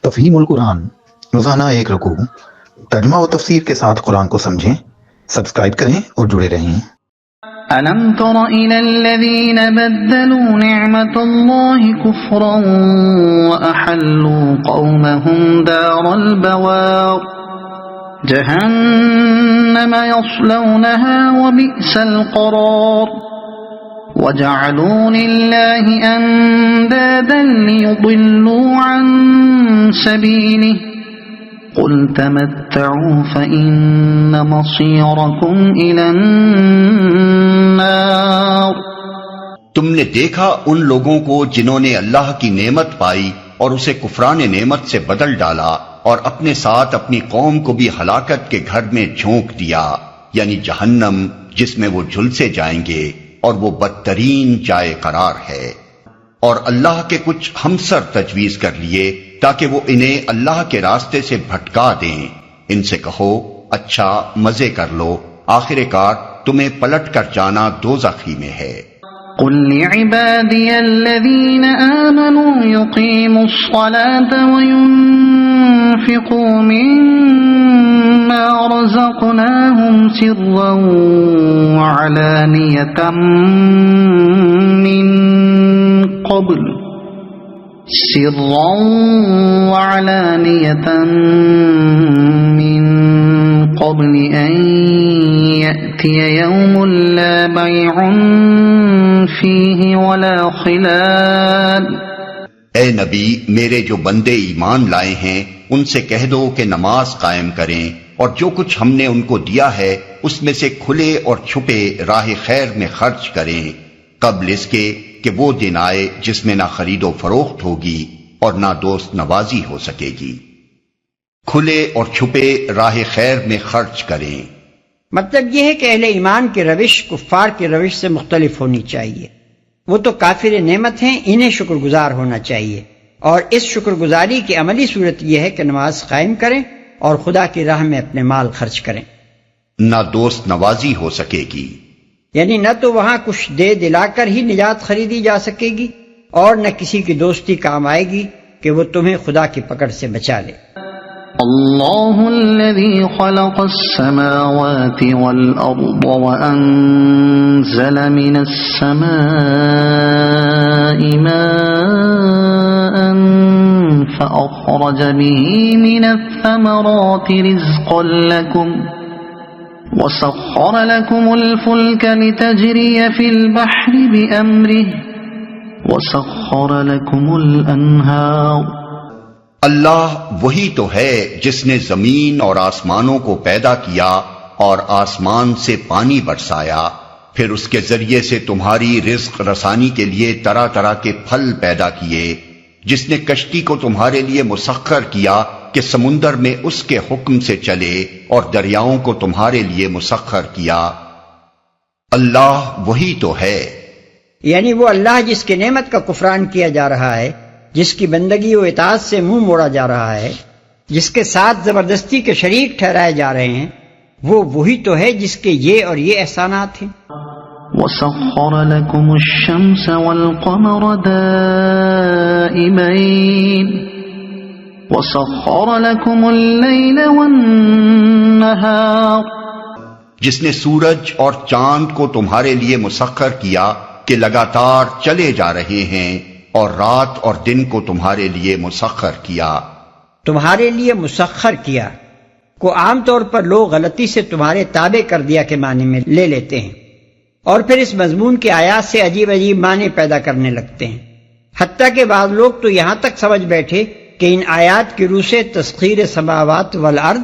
تفہیم القرآن، روزانہ ایک رکوع، ترجمہ و تفسیر کے ساتھ قرآن کو سمجھیں۔ سبسکرائب کریں اور جڑے رہیں۔ أَلَمْ تَرَ إِلَى الَّذِينَ بَدَّلُوا نِعْمَةَ اللَّهِ كُفْرًا وَأَحَلُّوا قَوْمَهُمْ دَارَ الْبَوَارِ جَهَنَّمَ يَصْلَوْنَهَا وَبِئْسَ الْقَرَارُ وَجَعَلُوا لِلَّهِ أَندَادًا لِيُضِلُّوا عَن سَبِيلِهِ قُلْ تَمَتَّعُوا فَإِنَّ مَصِيرَكُمْ إِلَى النَّارِ۔ تم نے دیکھا ان لوگوں کو جنہوں نے اللہ کی نعمت پائی اور اسے کفران نعمت سے بدل ڈالا، اور اپنے ساتھ اپنی قوم کو بھی ہلاکت کے گھر میں جھونک دیا، یعنی جہنم جس میں وہ جھلسے جائیں گے، اور وہ بدترین جائے قرار ہے۔ اور اللہ کے کچھ ہمسر تجویز کر لیے تاکہ وہ انہیں اللہ کے راستے سے بھٹکا دیں۔ ان سے کہو اچھا مزے کر لو، آخر کار تمہیں پلٹ کر جانا دوزخ ہی میں ہے۔ قل لعبادي الذين آمنوا يقيموا الصلاة وينفقوا مما رزقناهم سرا وعلانية من قبل أن يأتي يوم لا بيع فيه ولا خلال۔ اے نبی، میرے جو بندے ایمان لائے ہیں ان سے کہہ دو کہ نماز قائم کریں اور جو کچھ ہم نے ان کو دیا ہے اس میں سے کھلے اور چھپے راہ خیر میں خرچ کریں، قبل اس کے کہ وہ دن آئے جس میں نہ خرید و فروخت ہوگی اور نہ دوست نوازی ہو سکے گی۔ کھلے اور چھپے راہ خیر میں خرچ کریں۔ مطلب یہ ہے کہ اہل ایمان کی روش کفار کی روش سے مختلف ہونی چاہیے۔ وہ تو کافر نعمت ہیں، انہیں شکر گزار ہونا چاہیے، اور اس شکر گزاری کی عملی صورت یہ ہے کہ نماز قائم کریں اور خدا کی راہ میں اپنے مال خرچ کریں۔ نہ دوست نوازی ہو سکے گی، یعنی نہ تو وہاں کچھ دے دلا کر ہی نجات خریدی جا سکے گی، اور نہ کسی کی دوستی کام آئے گی کہ وہ تمہیں خدا کی پکڑ سے بچا لے۔ اللہ الذی خلق السماوات والارض وانزل من السماء ماء فاخرج به من الثمرات رزقا لكم وسخر لكم الفلك لتجري في البحر بأمره وسخر لكم الأنهار۔ اللہ وہی تو ہے جس نے زمین اور آسمانوں کو پیدا کیا اور آسمان سے پانی برسایا، پھر اس کے ذریعے سے تمہاری رزق رسانی کے لیے طرح طرح کے پھل پیدا کیے، جس نے کشتی کو تمہارے لیے مسخر کیا کہ سمندر میں اس کے حکم سے چلے، اور دریاؤں کو تمہارے لیے مسخر کیا۔ اللہ وہی تو ہے، یعنی وہ اللہ جس کی نعمت کا کفران کیا جا رہا ہے، جس کی بندگی و اطاعت سے منہ موڑا جا رہا ہے، جس کے ساتھ زبردستی کے شریک ٹھہرائے جا رہے ہیں، وہ وہی تو ہے جس کے یہ اور یہ احسانات ہیں۔ وَسَخَّرَ لَكُمُ الشَّمْسَ وَالْقَمَرَ دَائِبَيْنِ وَسَخَّرَ لَكُمُ اللَّيْلَ وَالنَّهَارَ، جس نے سورج اور چاند کو تمہارے لیے مسخر کیا کہ لگاتار چلے جا رہے ہیں، اور رات اور دن کو تمہارے لیے مسخر کیا۔ تمہارے لیے مسخر کیا کو عام طور پر لوگ غلطی سے تمہارے تابع کر دیا کے معنی میں لے لیتے ہیں، اور پھر اس مضمون کی آیات سے عجیب عجیب معنی پیدا کرنے لگتے ہیں، حتیٰ کہ بعض لوگ تو یہاں تک سمجھ بیٹھے کہ ان آیات کی روح سے تسخیر السماوات والارض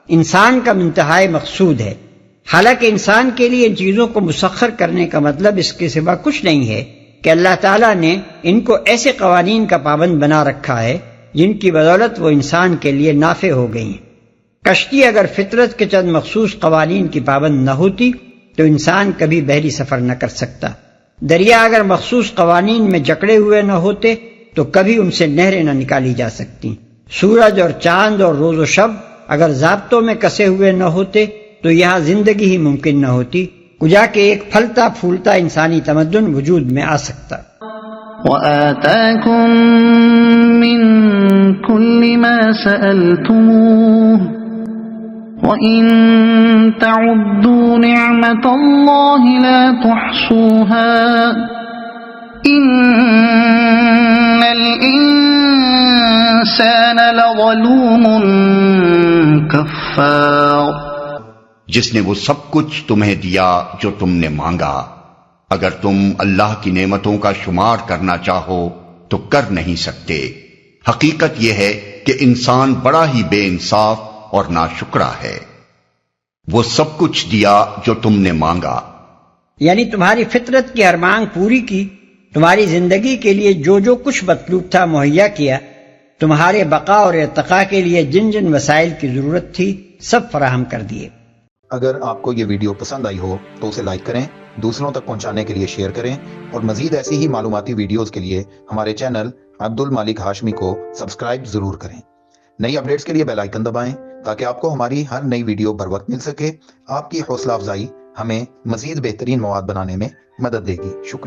انسان کا منتہائی مقصود ہے، حالانکہ انسان کے لیے ان چیزوں کو مسخر کرنے کا مطلب اس کے سوا کچھ نہیں ہے کہ اللہ تعالیٰ نے ان کو ایسے قوانین کا پابند بنا رکھا ہے جن کی بدولت وہ انسان کے لیے نافع ہو گئی ہیں۔ کشتی اگر فطرت کے چند مخصوص قوانین کی پابند نہ ہوتی تو انسان کبھی بحری سفر نہ کر سکتا، دریا اگر مخصوص قوانین میں جکڑے ہوئے نہ ہوتے تو کبھی ان سے نہریں نہ نکالی جا سکتی، سورج اور چاند اور روز و شب اگر ضابطوں میں کسے ہوئے نہ ہوتے تو یہاں زندگی ہی ممکن نہ ہوتی، کجا کہ ایک پھلتا پھولتا انسانی تمدن وجود میں آ سکتا۔ وَآتَاكُم من كل ما سألتموه وإن تعدوا نعمة الله لا تحصوها إن الإنسان لظلوم كفار. جس نے وہ سب کچھ تمہیں دیا جو تم نے مانگا، اگر تم اللہ کی نعمتوں کا شمار کرنا چاہو تو کر نہیں سکتے. حقیقت یہ ہے کہ انسان بڑا ہی بے انصاف اور ناشکرا ہے. وہ سب کچھ دیا جو تم نے مانگا، یعنی تمہاری فطرت کی ہر مانگ پوری کی، تمہاری زندگی کے لیے جو جو کچھ مطلوب تھا مہیا کیا، تمہارے بقا اور ارتقاء کے لیے جن جن وسائل کی ضرورت تھی سب فراہم کر دیے. اگر آپ کو یہ ویڈیو پسند آئی ہو تو اسے لائک کریں، دوسروں تک پہنچانے کے لیے شیئر کریں، اور مزید ایسی ہی معلوماتی ویڈیوز کے لیے ہمارے چینل عبد المالک ہاشمی کو سبسکرائب ضرور کریں. نئی اپڈیٹس کے لیے بیل آئیکن دبائیں تاکہ آپ کو ہماری ہر نئی ویڈیو بر وقت مل سکے. آپ کی حوصلہ افزائی ہمیں مزید بہترین مواد بنانے میں مدد دے گی. شکریہ.